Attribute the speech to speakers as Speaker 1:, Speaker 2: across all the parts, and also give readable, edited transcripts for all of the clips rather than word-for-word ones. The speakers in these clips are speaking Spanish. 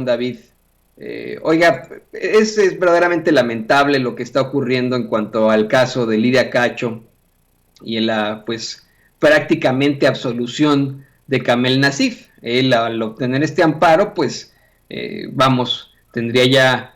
Speaker 1: David. Oiga, es verdaderamente lamentable lo que está ocurriendo en cuanto al caso de Lidia Cacho y en la, pues, prácticamente absolución de Kamel Nasif. Él, al obtener este amparo, pues, vamos, tendría ya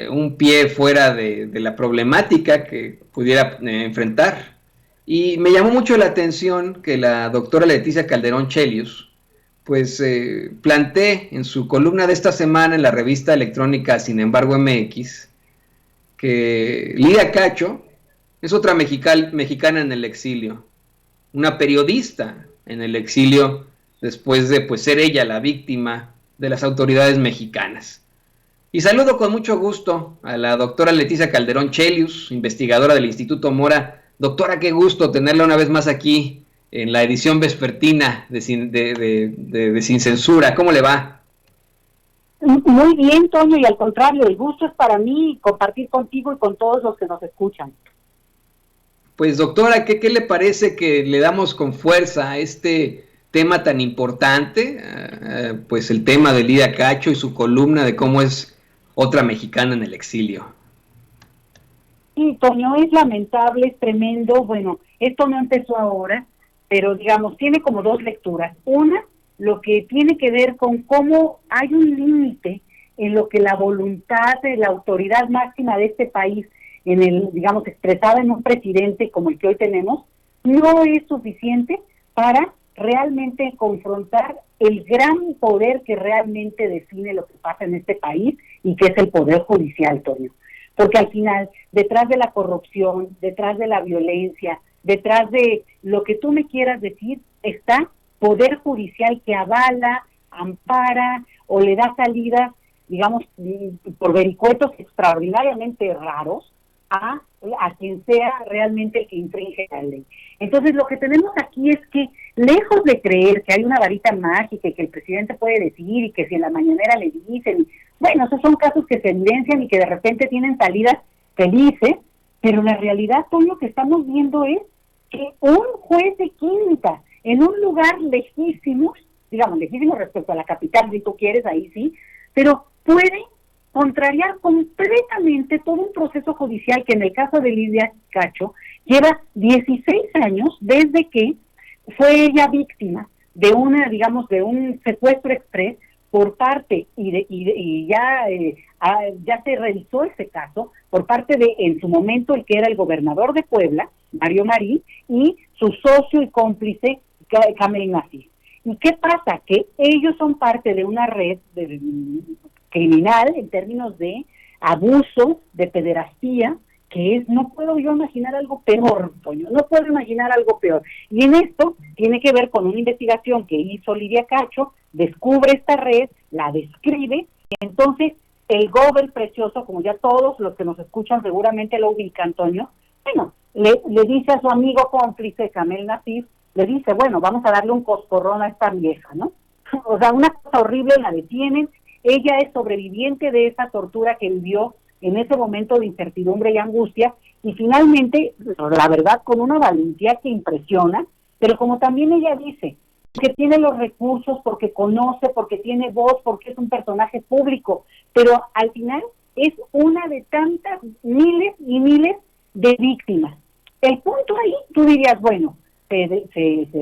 Speaker 1: un pie fuera de la problemática que pudiera enfrentar. Y me llamó mucho la atención que la doctora Leticia Calderón Chelius, pues planteé en su columna de esta semana en la revista electrónica Sin embargo MX, que Lidia Cacho es otra mexicana en el exilio, una periodista en el exilio después de pues, ser ella la víctima de las autoridades mexicanas. Y saludo con mucho gusto a la doctora Leticia Calderón Chelius, investigadora del Instituto Mora. Doctora, qué gusto tenerla una vez más aquí en la edición vespertina de Sin Censura. ¿Cómo le va?
Speaker 2: Muy bien, Toño, y al contrario, el gusto es para mí compartir contigo y con todos los que nos escuchan.
Speaker 1: Pues doctora, ¿qué le parece que le damos con fuerza a este tema tan importante? Pues el tema de Lidia Cacho y su columna de cómo es otra mexicana en el exilio.
Speaker 2: Sí, Toño, es lamentable, es tremendo. Bueno, esto no empezó ahora, pero digamos, tiene como dos lecturas. Una, lo que tiene que ver con cómo hay un límite en lo que la voluntad de la autoridad máxima de este país, en el, digamos, expresada en un presidente como el que hoy tenemos, no es suficiente para realmente confrontar el gran poder que realmente define lo que pasa en este país y que es el poder judicial, Toño. Porque al final, detrás de la corrupción, detrás de la violencia, detrás de lo que tú me quieras decir, está poder judicial que avala, ampara o le da salida, digamos, por vericuetos extraordinariamente raros a quien sea realmente el que infringe la ley. Entonces, lo que tenemos aquí es que, lejos de creer que hay una varita mágica y que el presidente puede decidir y que si en la mañanera le dicen, bueno, esos son casos que se evidencian y que de repente tienen salidas felices, pero la realidad, Toño, que estamos viendo es que un juez de quinta en un lugar lejísimo, digamos, lejísimo respecto a la capital, si tú quieres, ahí sí, pero puede contrariar completamente todo un proceso judicial que en el caso de Lidia Cacho lleva 16 años desde que fue ella víctima de una, digamos, de un secuestro express por parte, y ya se revisó ese caso, por parte de, en su momento, el que era el gobernador de Puebla, Mario Marín, y su socio y cómplice, Kamel Nasif. ¿Y qué pasa? Que ellos son parte de una red criminal en términos de abuso, de pederastía, que es, no puedo yo imaginar algo peor, Toño, no puedo imaginar algo peor. Y en esto tiene que ver con una investigación que hizo Lidia Cacho, descubre esta red, la describe, y entonces el Gober precioso, como ya todos los que nos escuchan seguramente lo ubican, Antonio, bueno, le dice a su amigo cómplice, Kamel Nasif, le dice, bueno, vamos a darle un coscorrón a esta vieja, ¿no? O sea, una cosa horrible, la detienen, ella es sobreviviente de esa tortura que vivió en ese momento de incertidumbre y angustia, y finalmente, la verdad, con una valentía que impresiona, pero como también ella dice, que tiene los recursos, porque conoce, porque tiene voz, porque es un personaje público, pero al final es una de tantas miles y miles de víctimas. El punto ahí, tú dirías, bueno, se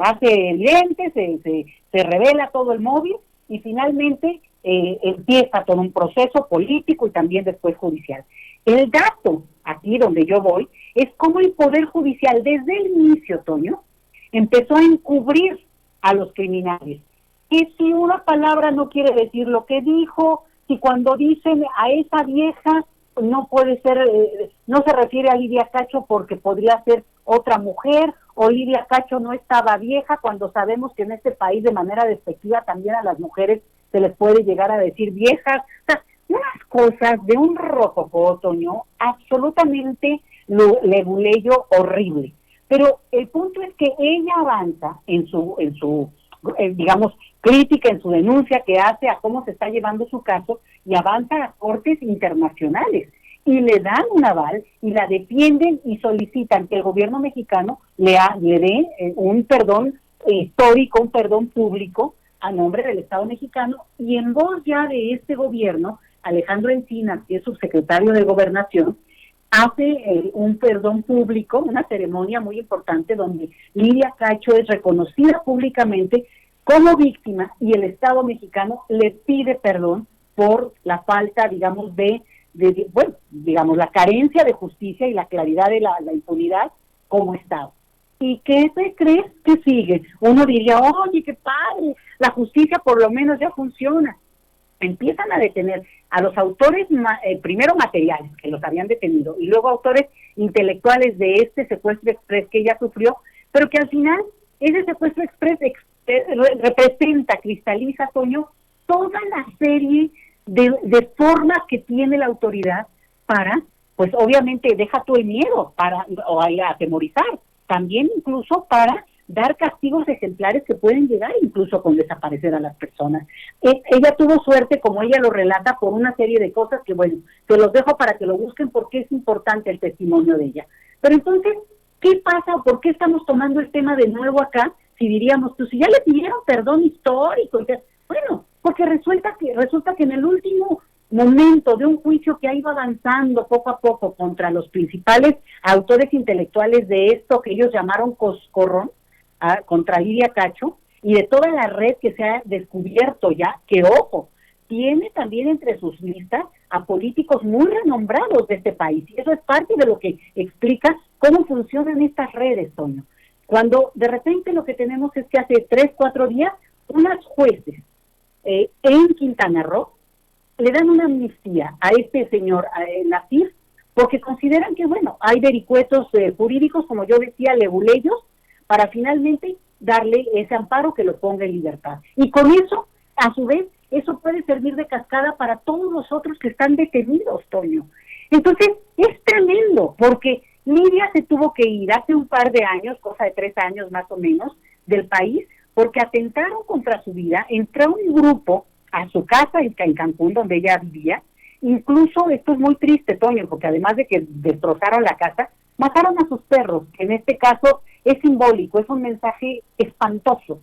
Speaker 2: hace evidente, se revela todo el móvil, y finalmente empieza todo un proceso político y también después judicial. El dato, aquí donde yo voy, es cómo el Poder Judicial desde el inicio, Toño, empezó a encubrir a los criminales. Que si una palabra no quiere decir lo que dijo, si cuando dicen a esa vieja no puede ser, no se refiere a Lidia Cacho porque podría ser otra mujer, o Lidia Cacho no estaba vieja, cuando sabemos que en este país de manera despectiva también a las mujeres se les puede llegar a decir viejas. O sea, unas cosas de un rococó, Toño, absolutamente leguleyo horrible. Pero el punto es que ella avanza en su digamos, crítica, en su denuncia que hace a cómo se está llevando su caso, y avanza a cortes internacionales y le dan un aval y la defienden y solicitan que el gobierno mexicano le dé un perdón histórico, un perdón público a nombre del Estado mexicano, y en voz ya de este gobierno, Alejandro Encinas, que es subsecretario de Gobernación, hace un perdón público, una ceremonia muy importante donde Lidia Cacho es reconocida públicamente como víctima y el Estado mexicano le pide perdón por la falta, digamos, bueno, digamos, la carencia de justicia y la claridad de la impunidad como Estado. ¿Y qué te crees que sigue? Uno diría, oye, qué padre, la justicia por lo menos ya funciona. Empiezan a detener a los autores, primero materiales, que los habían detenido, y luego autores intelectuales de este secuestro express que ella sufrió, pero que al final ese secuestro express representa, cristaliza, Toño, toda la serie de formas que tiene la autoridad para, pues obviamente deja tú el miedo, o a atemorizar, también incluso para dar castigos ejemplares que pueden llegar incluso con desaparecer a las personas. Ella tuvo suerte, como ella lo relata, por una serie de cosas que, bueno, te los dejo para que lo busquen porque es importante el testimonio de ella. Pero entonces, ¿qué pasa o por qué estamos tomando el tema de nuevo acá? Si diríamos, pues si ya le pidieron perdón histórico, bueno, porque resulta que en el último momento de un juicio que ha ido avanzando poco a poco contra los principales autores intelectuales de esto que ellos llamaron coscorrón, contra Lidia Cacho, y de toda la red que se ha descubierto ya, que ojo, tiene también entre sus listas a políticos muy renombrados de este país, y eso es parte de lo que explica cómo funcionan estas redes, Toño. Cuando de repente lo que tenemos es que hace 3-4 días, unas jueces en Quintana Roo le dan una amnistía a este señor Nasif, porque consideran que, bueno, hay vericuetos jurídicos, como yo decía, leguleyos, para finalmente darle ese amparo que lo ponga en libertad. Y con eso, a su vez, eso puede servir de cascada para todos los otros que están detenidos, Toño. Entonces, es tremendo, porque Lidia se tuvo que ir hace un par de años, cosa de 3 años más o menos, del país, porque atentaron contra su vida, entró un grupo a su casa en Cancún, donde ella vivía. Incluso, esto es muy triste, Toño, porque además de que destrozaron la casa, mataron a sus perros, que en este caso es simbólico, es un mensaje espantoso.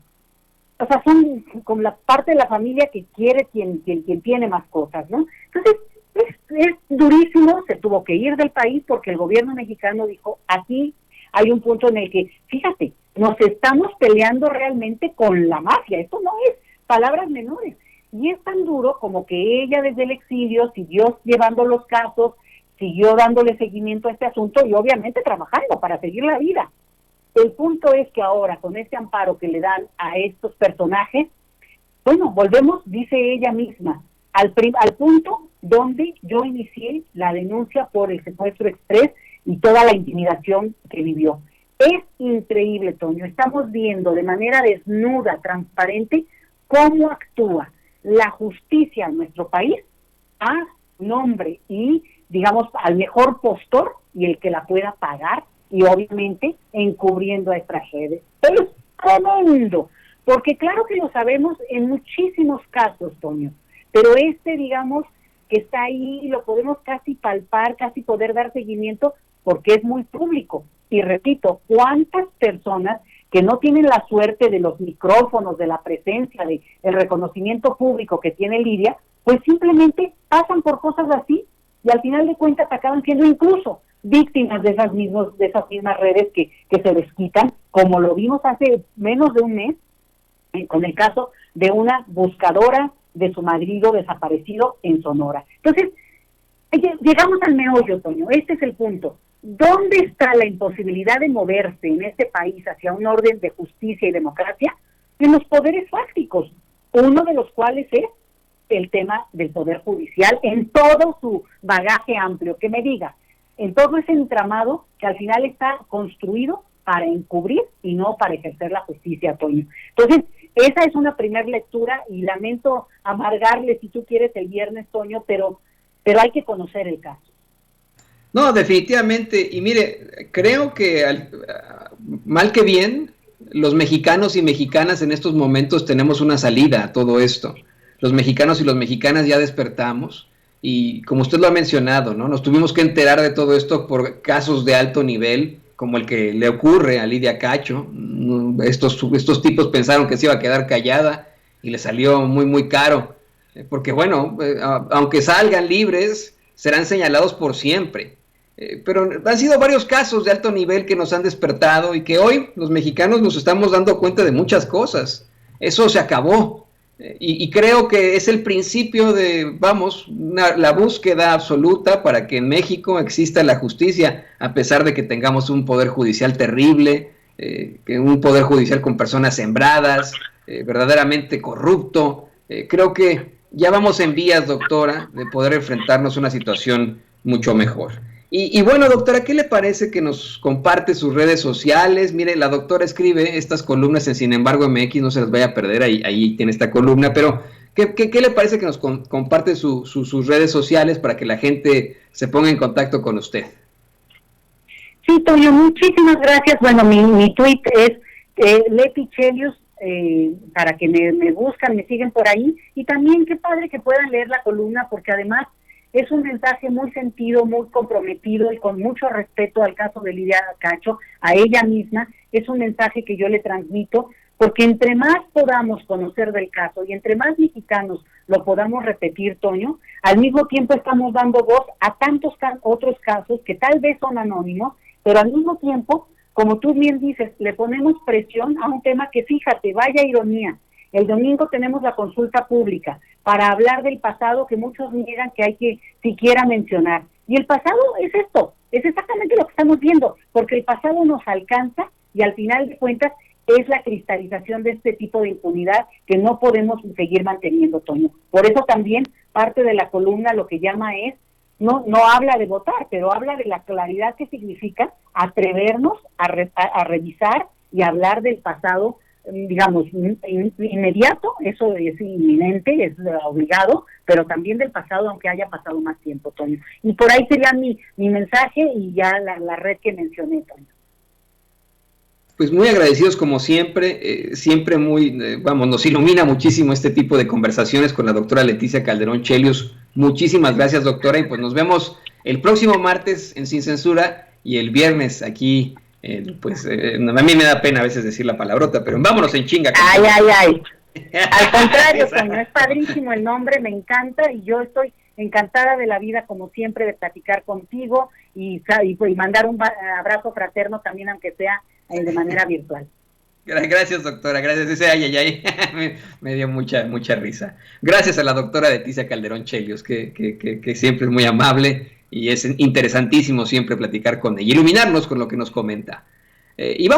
Speaker 2: O sea, son como la parte de la familia que quiere quien tiene mascotas, ¿no? Entonces, es durísimo, se tuvo que ir del país porque el gobierno mexicano dijo, aquí hay un punto en el que, fíjate, nos estamos peleando realmente con la mafia, esto no es palabras menores. Y es tan duro como que ella desde el exilio siguió llevando los casos, siguió dándole seguimiento a este asunto y obviamente trabajando para seguir la vida. El punto es que ahora, con este amparo que le dan a estos personajes, bueno, volvemos, dice ella misma, al punto donde yo inicié la denuncia por el secuestro express y toda la intimidación que vivió. Es increíble, Toño, estamos viendo de manera desnuda, transparente, cómo actúa la justicia en nuestro país a nombre y, digamos, al mejor postor y el que la pueda pagar, y obviamente encubriendo a estas redes. Es tremendo, porque claro que lo sabemos en muchísimos casos, Toño, pero digamos, que está ahí y lo podemos casi palpar, casi poder dar seguimiento, porque es muy público. Y repito, ¿cuántas personas que no tienen la suerte de los micrófonos, de la presencia, de el reconocimiento público que tiene Lidia, pues simplemente pasan por cosas así y al final de cuentas acaban siendo incluso víctimas de esas mismas redes que se les quitan, como lo vimos hace menos de un mes con el caso de una buscadora de su marido desaparecido en Sonora. Entonces, llegamos al meollo, Toño, este es el punto. ¿Dónde está la imposibilidad de moverse en este país hacia un orden de justicia y democracia? En los poderes fácticos, uno de los cuales es el tema del poder judicial en todo su bagaje amplio, que me diga, en todo ese entramado que al final está construido para encubrir y no para ejercer la justicia, Toño. Entonces, esa es una primera lectura y lamento amargarle, si tú quieres, el viernes, Toño, pero hay que conocer el caso.
Speaker 1: No, definitivamente, y mire, creo que mal que bien, los mexicanos y mexicanas en estos momentos tenemos una salida a todo esto. Los mexicanos y las mexicanas ya despertamos y como usted lo ha mencionado, ¿no? Nos tuvimos que enterar de todo esto por casos de alto nivel, como el que le ocurre a Lidia Cacho. Estos tipos pensaron que se iba a quedar callada y le salió muy, muy caro, porque bueno, aunque salgan libres, serán señalados por siempre. Pero han sido varios casos de alto nivel que nos han despertado y que hoy los mexicanos nos estamos dando cuenta de muchas cosas. Eso se acabó. Y creo que es el principio de, vamos, la búsqueda absoluta para que en México exista la justicia, a pesar de que tengamos un poder judicial terrible, un poder judicial con personas sembradas, verdaderamente corrupto. Creo que ya vamos en vías, doctora, de poder enfrentarnos a una situación mucho mejor. Y bueno, doctora, ¿qué le parece que nos comparte sus redes sociales? Mire, la doctora escribe estas columnas en Sin embargo MX, no se las vaya a perder, ahí tiene esta columna, pero ¿qué le parece que nos comparte sus redes sociales para que la gente se ponga en contacto con usted?
Speaker 2: Sí, Toño, muchísimas gracias. Bueno, mi tweet es Leti Chelius, para que me buscan, me siguen por ahí. Y también qué padre que puedan leer la columna, porque además es un mensaje muy sentido, muy comprometido y con mucho respeto al caso de Lidia Cacho, a ella misma. Es un mensaje que yo le transmito, porque entre más podamos conocer del caso y entre más mexicanos lo podamos repetir, Toño, al mismo tiempo estamos dando voz a tantos otros casos que tal vez son anónimos, pero al mismo tiempo, como tú bien dices, le ponemos presión a un tema que, fíjate, vaya ironía, el domingo tenemos la consulta pública para hablar del pasado que muchos niegan que hay que siquiera mencionar. Y el pasado es esto, es exactamente lo que estamos viendo, porque el pasado nos alcanza y al final de cuentas es la cristalización de este tipo de impunidad que no podemos seguir manteniendo, Toño. Por eso también parte de la columna lo que llama es, no habla de votar, pero habla de la claridad que significa atrevernos a revisar y hablar del pasado, digamos, inmediato, eso es inminente, es obligado, pero también del pasado, aunque haya pasado más tiempo, Toño. Y por ahí sería mi mensaje y ya la red que mencioné, Toño.
Speaker 1: Pues muy agradecidos como siempre, siempre muy, vamos, nos ilumina muchísimo este tipo de conversaciones con la doctora Leticia Calderón Chelius. Muchísimas gracias, doctora, y pues nos vemos el próximo martes en Sin Censura y el viernes aquí, a mí me da pena a veces decir la palabrota, pero vámonos en chinga.
Speaker 2: Ay. Al contrario, Toño, es padrísimo el nombre, me encanta y yo estoy encantada de la vida, como siempre, de platicar contigo y mandar un abrazo fraterno también, aunque sea de manera virtual.
Speaker 1: Gracias, doctora, gracias. Me dio mucha risa. Gracias a la doctora Leticia Calderón Chelius, que siempre es muy amable y es interesantísimo siempre platicar con ella, iluminarnos con lo que nos comenta. Y vamos